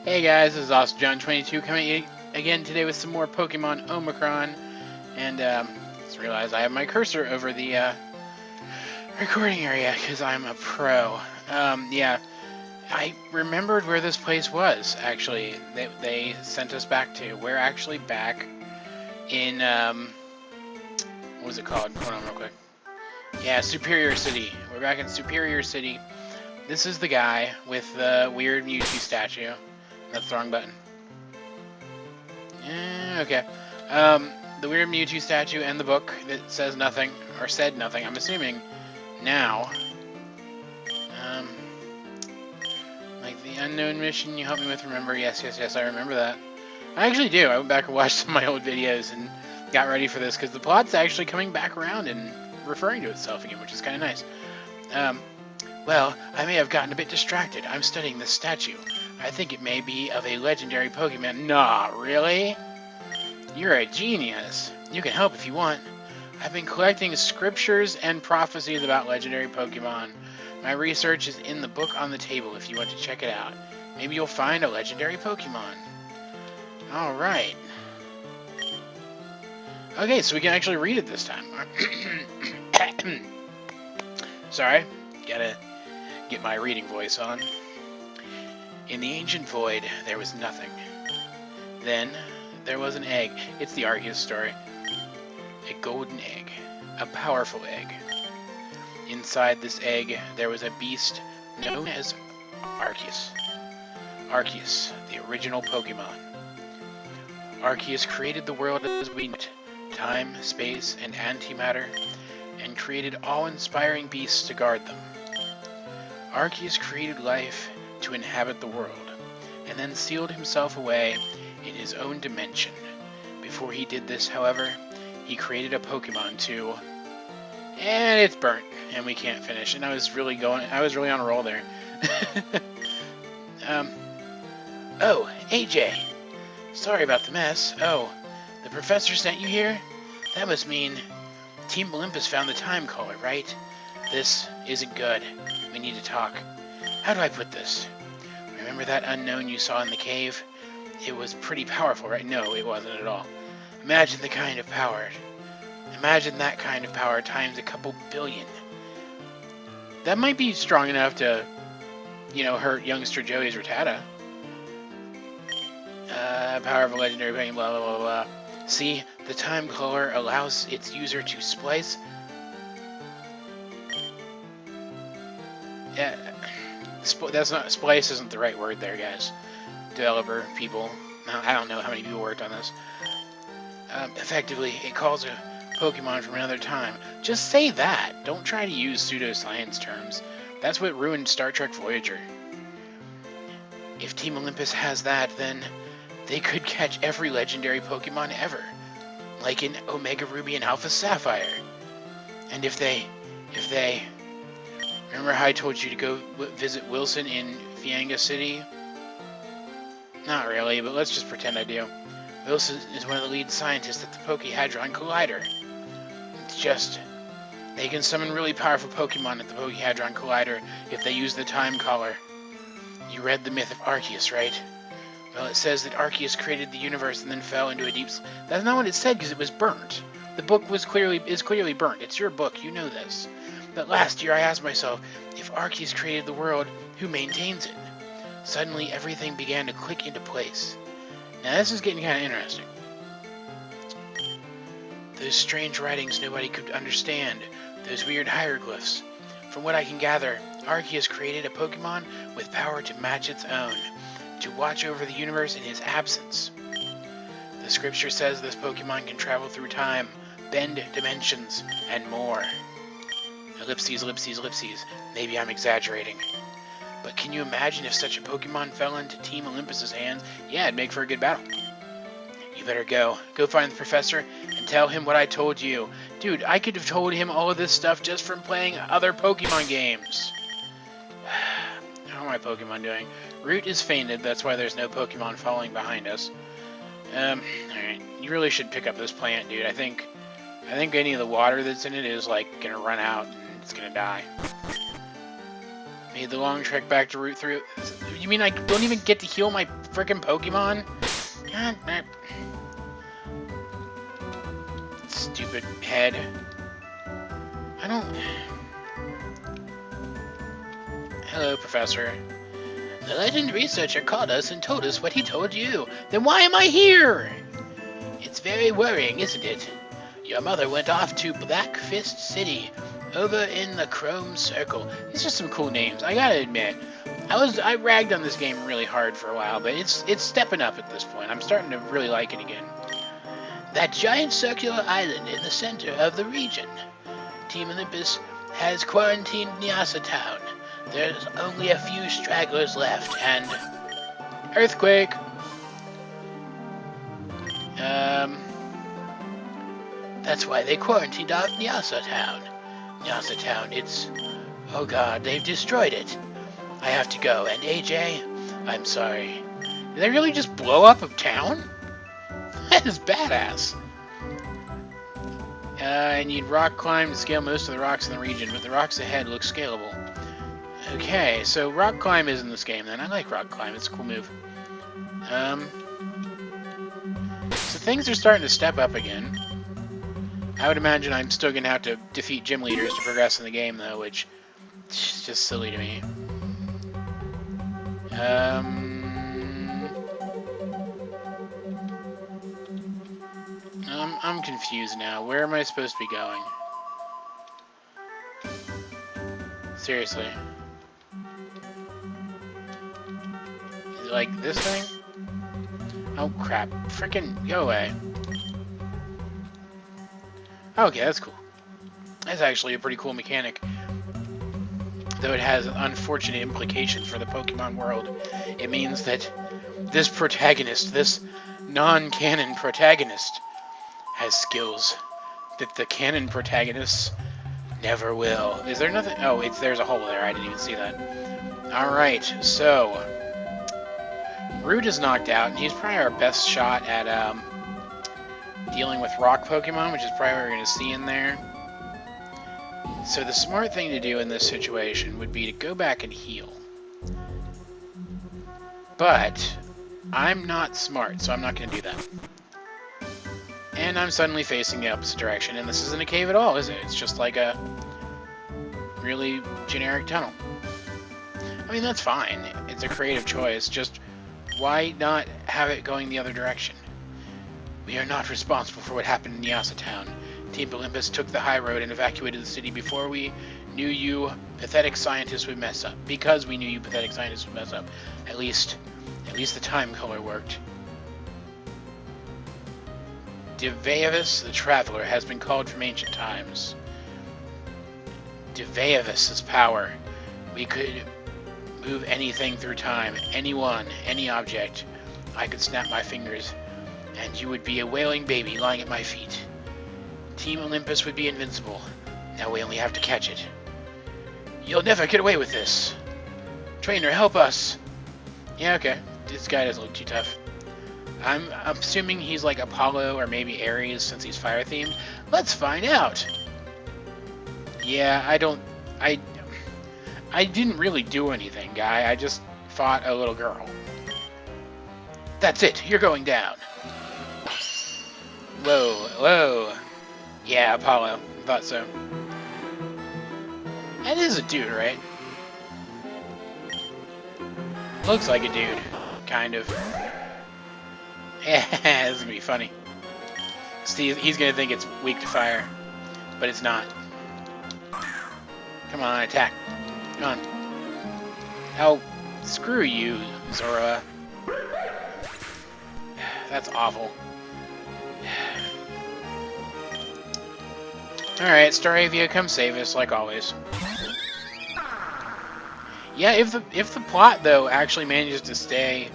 Hey guys, this is AwesomeJohn22 coming at you again today with some more Pokemon Omicron, and just realized I have my cursor over the recording area because I'm a pro. Yeah, I remembered where this place was. Actually, they sent us back to. We're actually back in what was it called? Hold on real quick. Yeah, Superior City. We're back in Superior City. This is the guy with the weird Mewtwo statue. That's the wrong button. Okay. The weird Mewtwo statue and the book that says nothing, or said nothing, I'm assuming, now. Like the unknown mission you helped me with, remember? Yes, I remember that. I actually do. I went back and watched some of my old videos and got ready for this, because the plot's actually coming back around and referring to itself again, which is kind of nice. Well, I may have gotten a bit distracted. I'm studying this statue. I think it may be of a legendary Pokemon. Nah, really? You're a genius. You can help if you want. I've been collecting scriptures and prophecies about legendary Pokemon. My research is in the book on the table if you want to check it out. Maybe you'll find a legendary Pokemon. Alright. Okay, so we can actually read it this time. Sorry, gotta get my reading voice on. In the ancient void, there was nothing. Then, there was an egg. It's the Arceus story. A golden egg. A powerful egg. Inside this egg, there was a beast known as Arceus. Arceus, the original Pokemon. Arceus created the world as we know it. Time, space, and antimatter, and created awe-inspiring beasts to guard them. Arceus created life to inhabit the world, and then sealed himself away in his own dimension. Before he did this, however, he created a Pokemon to... And it's burnt, and we can't finish. And I was really on a roll there. Oh, AJ! Sorry about the mess. Oh, the professor sent you here? That must mean Team Olympus found the time caller, right? This isn't good. We need to talk. How do I put this? Remember that unknown you saw in the cave? It was pretty powerful, right? No, it wasn't at all. Imagine the kind of power. Imagine that kind of power times a couple billion. That might be strong enough to, hurt youngster Joey's Rattata. Power of a legendary Pokemon, blah, blah, blah, blah. See, the time caller allows its user to splice... Yeah, splice isn't the right word there, guys. Developer, people. I don't know how many people worked on this. Effectively, it calls a Pokemon from another time. Just say that. Don't try to use pseudoscience terms. That's what ruined Star Trek Voyager. If Team Olympus has that, then they could catch every legendary Pokemon ever. Like in Omega Ruby and Alpha Sapphire. And if they... Remember how I told you to go visit Wilson in Fianga City? Not really, but let's just pretend I do. Wilson is one of the lead scientists at the Pokéhedron Collider. It's just... They can summon really powerful Pokemon at the Pokéhedron Collider if they use the Time Caller. You read the myth of Arceus, right? Well, it says that Arceus created the universe and then fell into a deep... That's not what it said, because it was burnt. The book is clearly burnt. It's your book, you know this. But last year I asked myself, if Arceus created the world, who maintains it? Suddenly everything began to click into place. Now this is getting kind of interesting. Those strange writings nobody could understand, those weird hieroglyphs. From what I can gather, Arceus created a Pokemon with power to match its own, to watch over the universe in his absence. The scripture says this Pokemon can travel through time, bend dimensions, and more. Ellipses. Maybe I'm exaggerating. But can you imagine if such a Pokemon fell into Team Olympus's hands? Yeah, it'd make for a good battle. You better go. Go find the professor and tell him what I told you. Dude, I could have told him all of this stuff just from playing other Pokemon games. How are my Pokemon doing? Root is fainted, that's why there's no Pokemon following behind us. Alright. You really should pick up this plant, dude. I think any of the water that's in it is, gonna run out and it's gonna die. Made the long trek back to Route 3. You mean I don't even get to heal my frickin' Pokemon? God, stupid head. I don't... Hello, Professor. The legend researcher called us and told us what he told you. Then why am I here? It's very worrying, isn't it? Your mother went off to Black Fist City, over in the Chrome Circle. These are some cool names, I gotta admit. I ragged on this game really hard for a while, but it's stepping up at this point. I'm starting to really like it again. That giant circular island in the center of the region. Team Olympus has quarantined Nyasa Town. There's only a few stragglers left, and... Earthquake! That's why they quarantined off Nyasa Town. Nyasa Town, it's... Oh god, they've destroyed it. I have to go, and AJ, I'm sorry. Did they really just blow up a town? That is badass. I need rock climb to scale most of the rocks in the region, but the rocks ahead look scalable. Okay, so rock climb is in this game then. I like rock climb, it's a cool move. So things are starting to step up again. I would imagine I'm still going to have to defeat gym leaders to progress in the game though, which is just silly to me. I'm confused now. Where am I supposed to be going? Seriously. Is it like this thing? Oh crap. Frickin' go away. Okay, that's cool. That's actually a pretty cool mechanic. Though it has unfortunate implications for the Pokemon world. It means that this protagonist, this non-canon protagonist, has skills that the canon protagonists never will. Is there nothing? Oh, there's a hole there. I didn't even see that. Alright, so... Root is knocked out, and he's probably our best shot at dealing with rock Pokemon, which is probably what we're going to see in there. So the smart thing to do in this situation would be to go back and heal. But I'm not smart, so I'm not going to do that. And I'm suddenly facing the opposite direction, and this isn't a cave at all, is it? It's just like a really generic tunnel. I mean, that's fine. It's a creative choice, just why not have it going the other direction? We are not responsible for what happened in Nyasa Town. Team Olympus took the high road and evacuated the city before we knew you pathetic scientists would mess up. Because we knew you pathetic scientists would mess up. At least the time color worked. Devaeus the Traveler has been called from ancient times. Devaeus' power. We could move anything through time. Anyone, any object. I could snap my fingers, and you would be a wailing baby lying at my feet. Team Olympus would be invincible. Now we only have to catch it. You'll never get away with this. Trainer, help us. Yeah, okay. This guy doesn't look too tough. I'm assuming he's like Apollo or maybe Ares since he's fire themed. Let's find out. Yeah, I didn't really do anything, guy. I just fought a little girl. That's it. You're going down. Whoa, whoa. Yeah, Apollo. Thought so. That is a dude, right? Looks like a dude. Kind of. Yeah, this is gonna be funny. Steve, he's gonna think it's weak to fire, but it's not. Come on, attack. Come on. Oh, screw you, Zora. That's awful. Alright, Staravia, come save us, like always. Yeah, if the plot, though, actually manages to stay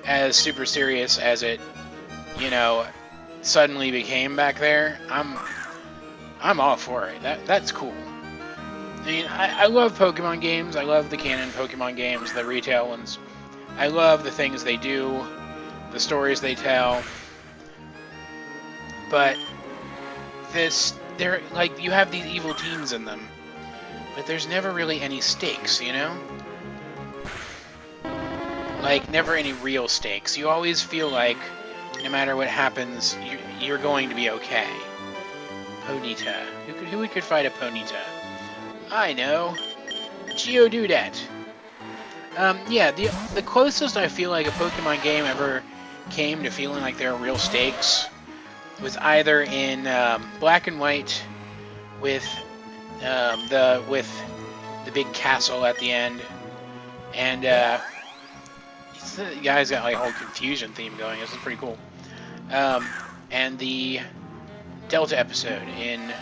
as super serious as it, you know, suddenly became back there, I'm all for it. That's cool. I mean, I love Pokemon games. I love the canon Pokemon games, the retail ones. I love the things they do, the stories they tell. But they're like, you have these evil teams in them, but there's never really any stakes, you know? like, never any real stakes. You always feel like, no matter what happens, you're going to be okay. Ponyta. Who could fight a Ponyta? I know. Geodude. Yeah, the closest I feel like a Pokemon game ever came to feeling like there were real stakes was either in Black and White with the big castle at the end, and the guy's got like a whole confusion theme going. This is pretty cool. And the Delta episode in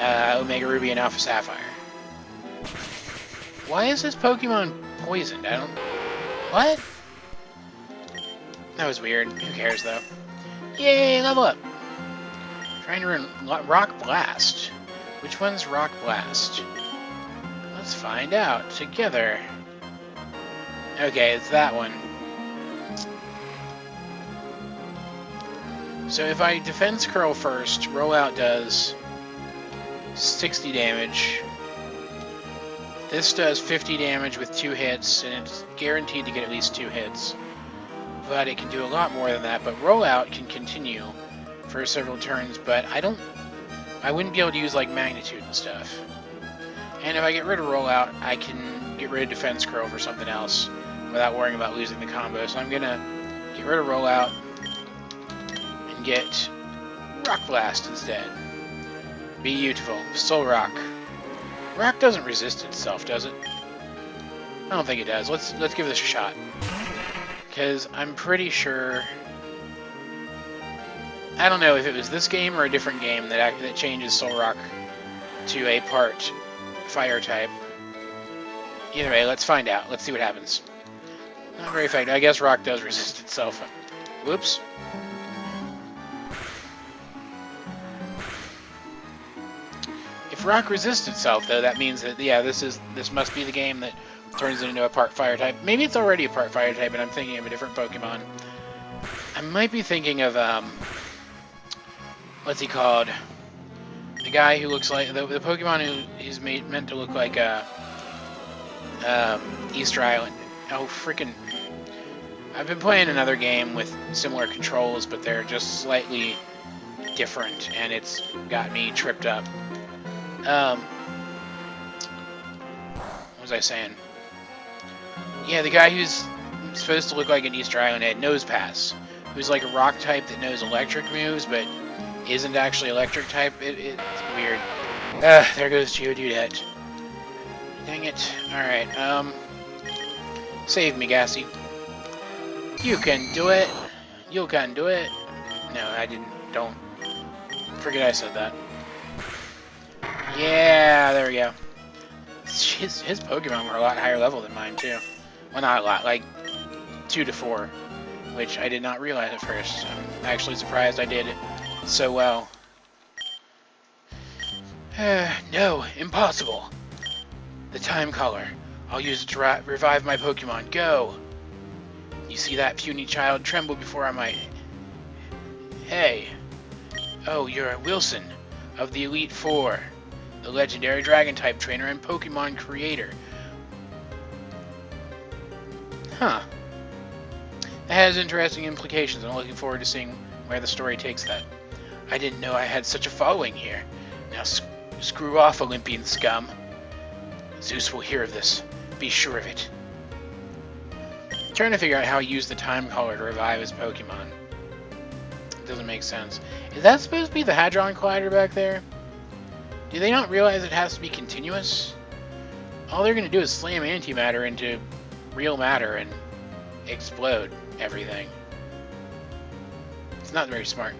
Omega Ruby and Alpha Sapphire. Why is this Pokemon poisoned? I don't... What? That was weird. Who cares, though? Yay, level up! Trying to run Rock Blast. Which one's Rock Blast? Let's find out together. Okay, it's that one. So if I Defense Curl first, Rollout does 60 damage. This does 50 damage with 2 hits, and it's guaranteed to get at least 2 hits. But it can do a lot more than that. But Rollout can continue for several turns, but I wouldn't be able to use like Magnitude and stuff. And if I get rid of Rollout, I can get rid of Defense Curl for something else without worrying about losing the combo. So I'm gonna get rid of Rollout and get Rock Blast instead. Beautiful. Soul Rock. Rock doesn't resist itself, does it? I don't think it does. Let's give this a shot. Because I'm pretty sure... I don't know if it was this game or a different game that changes Soul Rock to a part Fire type. Either way, let's find out. Let's see what happens. Not very effective. I guess Rock does resist itself. Whoops. If Rock resists itself, though, that means that, yeah, this must be the game that turns it into a part Fire type. Maybe it's already a part Fire type, and I'm thinking of a different Pokemon. I might be thinking of, what's he called? The guy who looks like... The Pokemon who is meant to look like, Easter Island. Oh, freaking... I've been playing another game with similar controls, but they're just slightly different, and it's got me tripped up. What was I saying? Yeah, the guy who's supposed to look like an Easter Island head, Nosepass, who's like a rock type that knows electric moves, but isn't actually electric type. It's weird. There goes Geodude. Dang it. Alright, save me, Gassy. You can do it. You can do it. No, I didn't. Don't. Forget I said that. Yeah, there we go. His Pokemon were a lot higher level than mine, too. Well, not a lot, like 2 to 4, which I did not realize at first. I'm actually surprised I did so well. No, impossible. The Time Color. I'll use it to revive my Pokemon. Go! You see that puny child tremble before I might... Hey. Oh, you're Wilson of the Elite Four, the legendary Dragon-type trainer and Pokemon creator. Huh. That has interesting implications, and I'm looking forward to seeing where the story takes that. I didn't know I had such a following here. Now screw off, Olympian scum. Zeus will hear of this. Be sure of it. I'm trying to figure out how he used the Time Color to revive his Pokemon. It doesn't make sense. Is that supposed to be the Hadron Collider back there? Do they not realize it has to be continuous? All they're going to do is slam antimatter into real matter and explode everything. It's not very smart.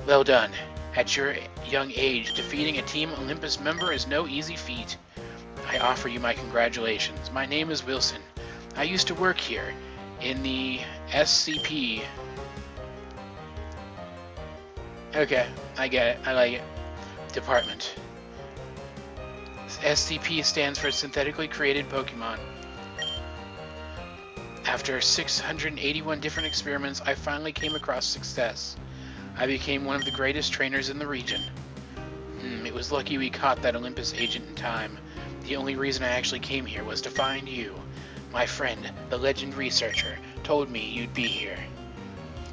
Well done. At your young age, defeating a Team Olympus member is no easy feat. I offer you my congratulations. My name is Wilson. I used to work here in the SCP. Okay, I get it. I like it. Department. SCP stands for Synthetically Created Pokemon. After 681 different experiments, I finally came across success. I became one of the greatest trainers in the region. It was lucky we caught that Olympus agent in time. The only reason I actually came here was to find you. My friend, the legend researcher, told me you'd be here.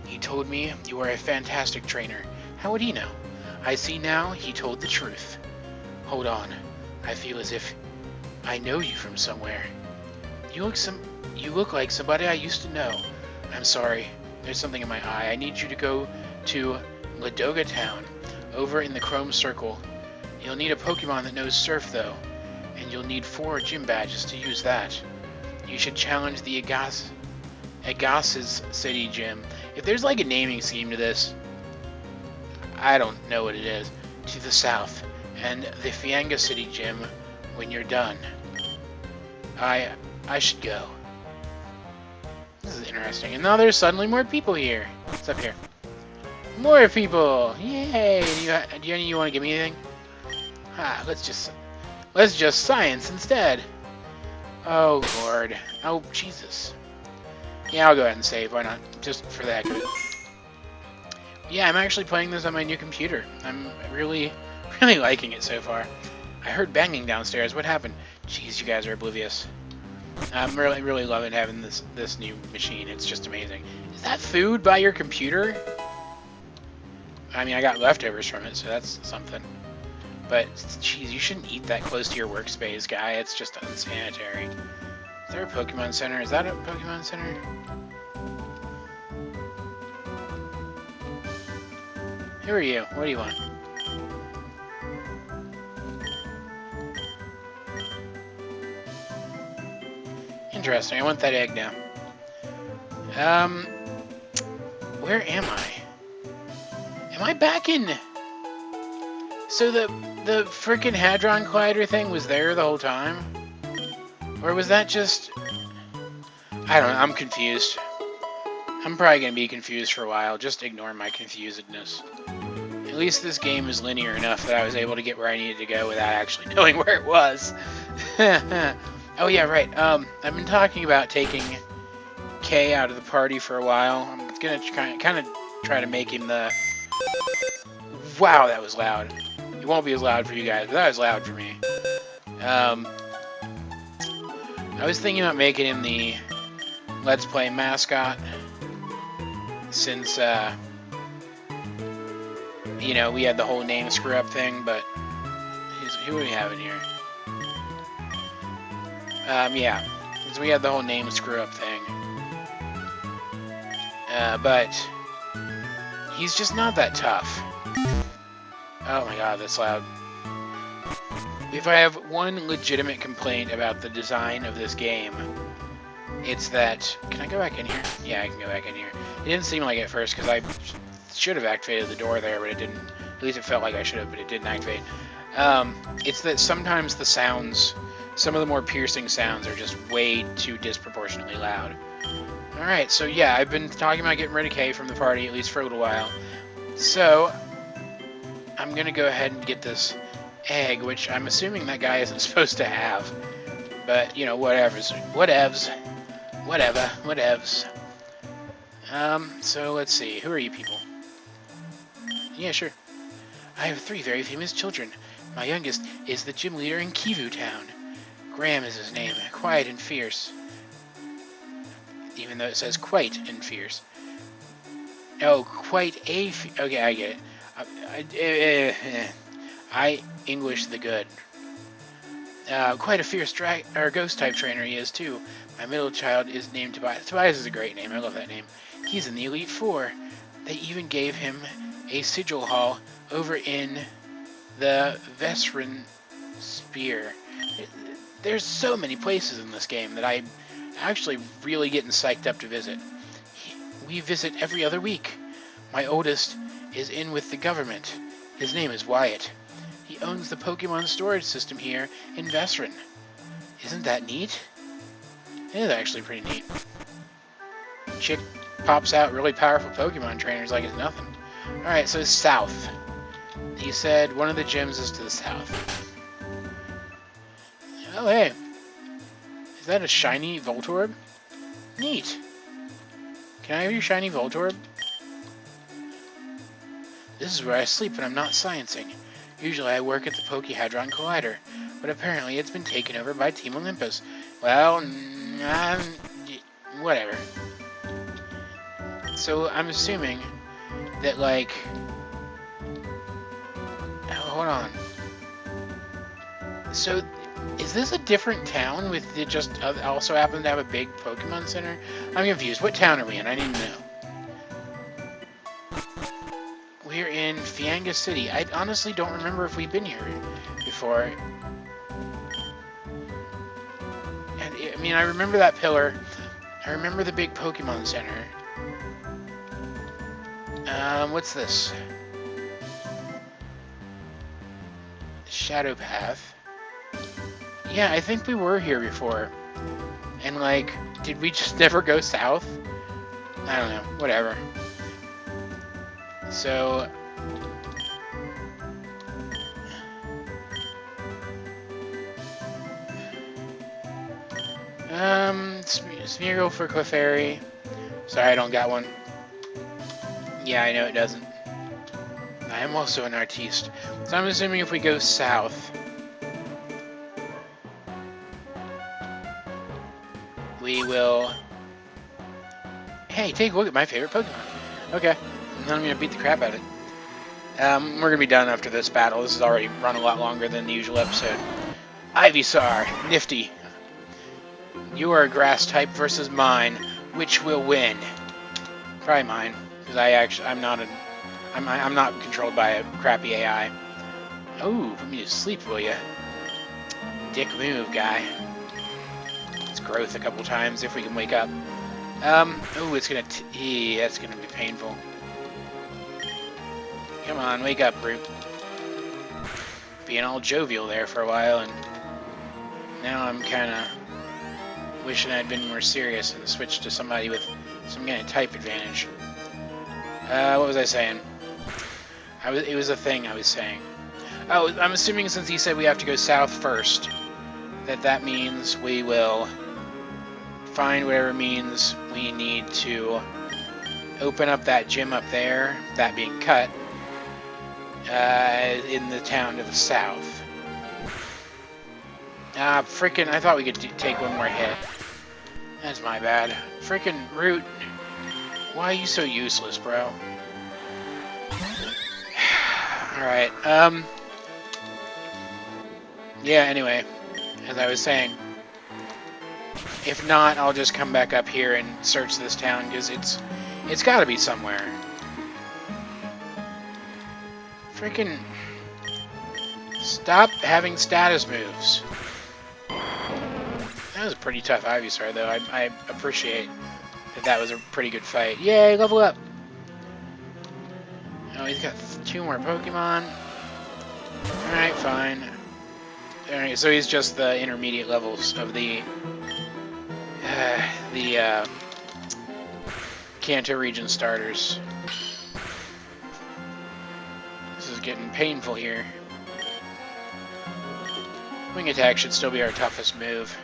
He told me you were a fantastic trainer. How would he know? I see now he told the truth. Hold on. I feel as if I know you from somewhere. You look like somebody I used to know. I'm sorry. There's something in my eye. I need you to go to Ladoga Town, over in the Chrome Circle. You'll need a Pokemon that knows Surf, though, and you'll need 4 gym badges to use that. You should challenge the Agassiz City Gym. If there's like a naming scheme to this, I don't know what it is. To the south, and the Fianga City Gym when you're done. I should go. This is interesting. And now there's suddenly more people here. What's up here? More people! Yay! Do you want to give me anything? Let's just science instead. Oh Lord. Oh Jesus. Yeah, I'll go ahead and save. Why not? Just for the heck of it. Yeah, I'm actually playing this on my new computer. I'm really liking it so far. I heard banging downstairs. What happened? Jeez, you guys are oblivious. I'm really loving having this new machine. It's just amazing. Is that food by your computer? I mean, I got leftovers from it, so that's something. But, jeez, you shouldn't eat that close to your workspace, guy. It's just unsanitary. Is there a Pokemon Center? Is that a Pokemon Center? Who are you? What do you want? Interesting. I want that egg now. Where am I? Am I back in... So the frickin' Hadron Collider thing was there the whole time? Or was that just... I don't know. I'm confused. I'm probably going to be confused for a while. Just ignore my confusedness. At least this game is linear enough that I was able to get where I needed to go without actually knowing where it was. Oh yeah, right. I've been talking about taking Kay out of the party for a while. I'm gonna kind of try to make him the... Wow, that was loud. It won't be as loud for you guys, but that was loud for me. I was thinking about making him the Let's Play mascot, since, you know, we had the whole name screw-up thing, but who do we have in here? Yeah, since we had the whole name screw-up thing. But he's just not that tough. Oh my god, that's loud. If I have one legitimate complaint about the design of this game, it's that... Can I go back in here? Yeah, I can go back in here. It didn't seem like it at first, because I should have activated the door there, but it didn't. At least it felt like I should have, but it didn't activate. It's that sometimes the sounds, some of the more piercing sounds, are just way too disproportionately loud. Alright, so yeah, I've been talking about getting rid of Kay from the party, at least for a little while. So, I'm gonna go ahead and get this egg, which I'm assuming that guy isn't supposed to have. But, you know, whatevs. So let's see. Who are you people? Yeah, sure. I have 3 very famous children. My youngest is the gym leader in Kivu Town. Graham is his name. Quiet and fierce. Even though it says quite and fierce. Oh, quite a... Okay, I get it. I English the good. Quite a fierce ghost-type trainer he is, too. My middle child is named Tobias. Tobias is a great name. I love that name. He's in the Elite Four. They even gave him a sigil hall over in the Vesrin Spear. There's so many places in this game that I'm actually really getting psyched up to visit. We visit every other week. My oldest is in with the government. His name is Wyatt. He owns the Pokemon storage system here in Vesrin. Isn't that neat? It is actually pretty neat. Chick pops out really powerful Pokemon trainers like it's nothing. Alright, so south. He said one of the gyms is to the south. Oh, hey. Is that a shiny Voltorb? Neat. Can I have your shiny Voltorb? This is where I sleep when I'm not sciencing. Usually I work at the Hadron Collider, but apparently it's been taken over by Team Olympus. Well, Whatever. So I'm assuming that, like... Oh, hold on. So, is this a different town with it just also happens to have a big Pokemon Center? I'm confused. What town are we in? I need to know. We're in Fianga City. I honestly don't remember if we've been here before. And I mean, I remember that pillar. I remember the big Pokemon Center. What's this? Shadow Path. Yeah, I think we were here before. And, like, did we just never go south? I don't know. Whatever. So... Smeagol for Clefairy. Sorry, I don't got one. Yeah, I know it doesn't. I am also an artiste. So I'm assuming if we go south... we will... Hey, take a look at my favorite Pokemon. Okay, and then I'm gonna beat the crap out of it. We're gonna be done after this battle. This has already run a lot longer than the usual episode. Ivysaur, nifty. You are a grass type versus mine. Which will win? Probably mine, because I'm not controlled by a crappy AI. Oh, put me to sleep, will ya? Dick move, guy. Let's growth a couple times if we can wake up. Oh, it's gonna that's gonna be painful. Come on, wake up, brute. Being all jovial there for a while, and now I'm kinda wishing I'd been more serious and switched to somebody with some kind of type advantage. What was I saying? It was a thing I was saying. Oh, I'm assuming since he said we have to go south first, that means we will find whatever means we need to open up that gym up there, that being cut, in the town to the south. Frickin', I thought we could take one more hit. That's my bad. Frickin' Root. Why are you so useless, bro? Alright, yeah, anyway, as I was saying, if not, I'll just come back up here and search this town, because it's gotta be somewhere. Frickin' stop having status moves. That was a pretty tough Ivysaur, though. I appreciate that was a pretty good fight. Yay, level up! Oh, he's got 2 more Pokemon. Alright, fine. Alright, so he's just the intermediate levels of the Kanto region starters. This is getting painful here. Wing attack should still be our toughest move.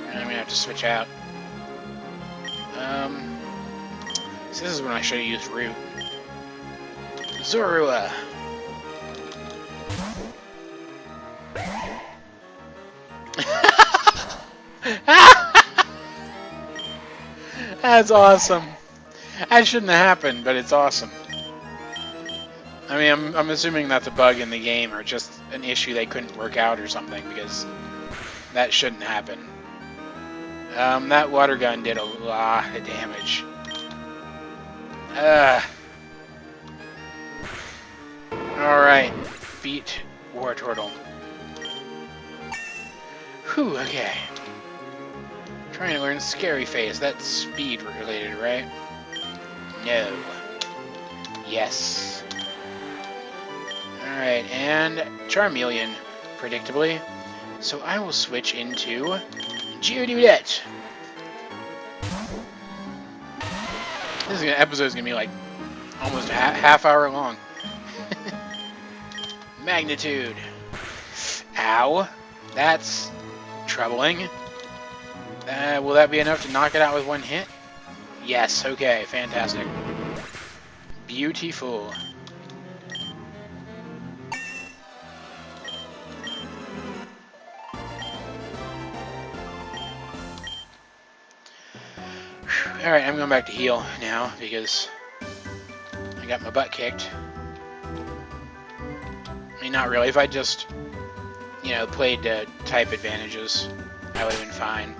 And I'm gonna have to switch out. So this is when I should have used Root. Zorua! That's awesome. That shouldn't have happened, but it's awesome. I mean, I'm assuming that's a bug in the game or just an issue they couldn't work out or something, because that shouldn't happen. That water gun did a lot of damage. Alright. Beat Wartortle. Whew, okay. Trying to learn Scary Face. That's speed related, right? No. Yes. Alright, and Charmeleon, predictably. So I will switch into Geodude. This episode is going to be like almost a half hour long. Magnitude. Ow. That's troubling. Will that be enough to knock it out with one hit? Yes, okay, fantastic. Beautiful. Alright, I'm going back to heal now because I got my butt kicked. I mean, not really. If I just, you know, played type advantages, I would have been fine.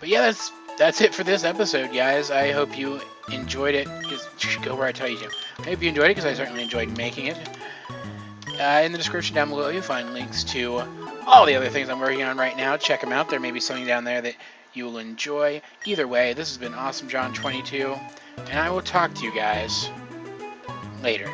But yeah, that's it for this episode, guys. I hope you enjoyed it. Just go where I tell you to. I hope you enjoyed it because I certainly enjoyed making it. In the description down below, you'll find links to all the other things I'm working on right now. Check them out. There may be something down there that you will enjoy. Either way, this has been AwesomeJohn 22, and I will talk to you guys later.